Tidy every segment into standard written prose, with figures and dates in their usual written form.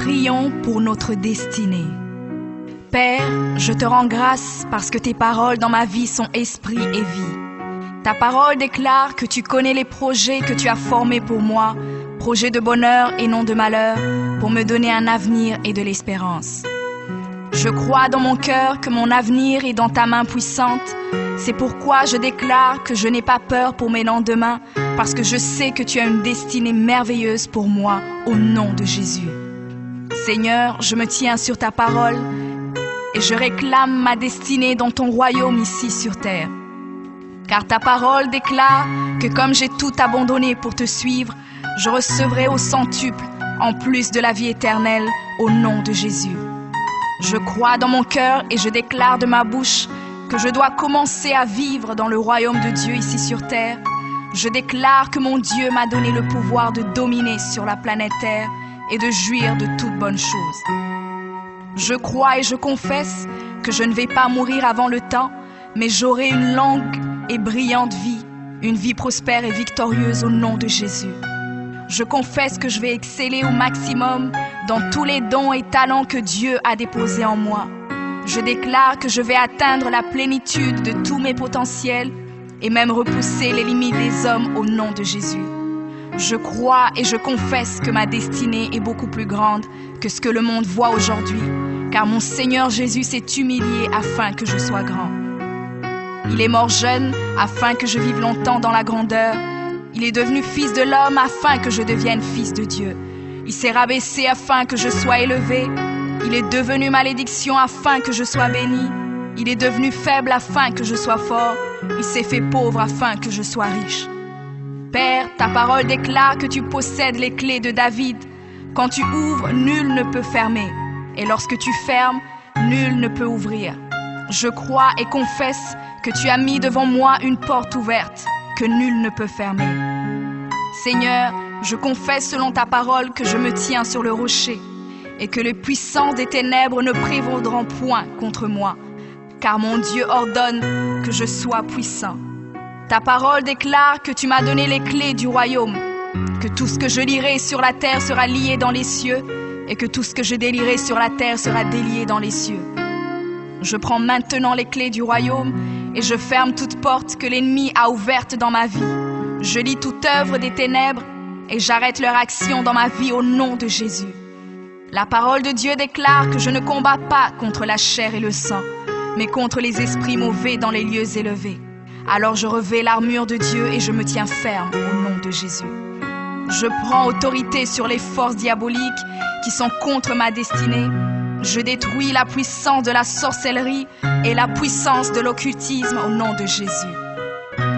Prions pour notre destinée. Père, je te rends grâce parce que tes paroles dans ma vie sont esprit et vie. Ta parole déclare que tu connais les projets que tu as formés pour moi, projets de bonheur et non de malheur, pour me donner un avenir et de l'espérance. Je crois dans mon cœur que mon avenir est dans ta main puissante. C'est pourquoi je déclare que je n'ai pas peur pour mes lendemains, parce que je sais que tu as une destinée merveilleuse pour moi, au nom de Jésus. Seigneur, je me tiens sur ta parole et je réclame ma destinée dans ton royaume ici sur terre. Car ta parole déclare que comme j'ai tout abandonné pour te suivre, je recevrai au centuple, en plus de la vie éternelle, au nom de Jésus. Je crois dans mon cœur et je déclare de ma bouche que je dois commencer à vivre dans le royaume de Dieu ici sur terre. Je déclare que mon Dieu m'a donné le pouvoir de dominer sur la planète Terre et de jouir de toutes bonnes choses. Je crois et je confesse que je ne vais pas mourir avant le temps, mais j'aurai une longue et brillante vie, une vie prospère et victorieuse au nom de Jésus. Je confesse que je vais exceller au maximum dans tous les dons et talents que Dieu a déposés en moi. Je déclare que je vais atteindre la plénitude de tous mes potentiels et même repousser les limites des hommes au nom de Jésus. Je crois et je confesse que ma destinée est beaucoup plus grande que ce que le monde voit aujourd'hui, car mon Seigneur Jésus s'est humilié afin que je sois grand. Il est mort jeune afin que je vive longtemps dans la grandeur. Il est devenu fils de l'homme afin que je devienne fils de Dieu. Il s'est rabaissé afin que je sois élevé. Il est devenu malédiction afin que je sois béni. Il est devenu faible afin que je sois fort. Il s'est fait pauvre afin que je sois riche. Père, ta parole déclare que tu possèdes les clés de David. Quand tu ouvres, nul ne peut fermer. Et lorsque tu fermes, nul ne peut ouvrir. Je crois et confesse que tu as mis devant moi une porte ouverte que nul ne peut fermer. Seigneur, je confesse selon ta parole que je me tiens sur le rocher et que les puissances des ténèbres ne prévaudront point contre moi, car mon Dieu ordonne que je sois puissant. Ta parole déclare que tu m'as donné les clés du royaume, que tout ce que je lierai sur la terre sera lié dans les cieux et que tout ce que je délierai sur la terre sera délié dans les cieux. Je prends maintenant les clés du royaume et je ferme toute porte que l'ennemi a ouverte dans ma vie. Je lis toute œuvre des ténèbres et j'arrête leur action dans ma vie au nom de Jésus. La parole de Dieu déclare que je ne combats pas contre la chair et le sang, mais contre les esprits mauvais dans les lieux élevés. Alors je revêts l'armure de Dieu et je me tiens ferme au nom de Jésus. Je prends autorité sur les forces diaboliques qui sont contre ma destinée. Je détruis la puissance de la sorcellerie et la puissance de l'occultisme au nom de Jésus.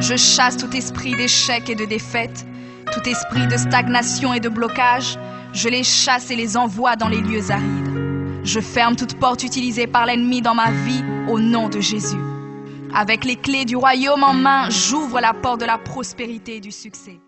Je chasse tout esprit d'échec et de défaite, tout esprit de stagnation et de blocage. Je les chasse et les envoie dans les lieux arides. Je ferme toute porte utilisée par l'ennemi dans ma vie au nom de Jésus. Avec les clés du royaume en main, j'ouvre la porte de la prospérité et du succès.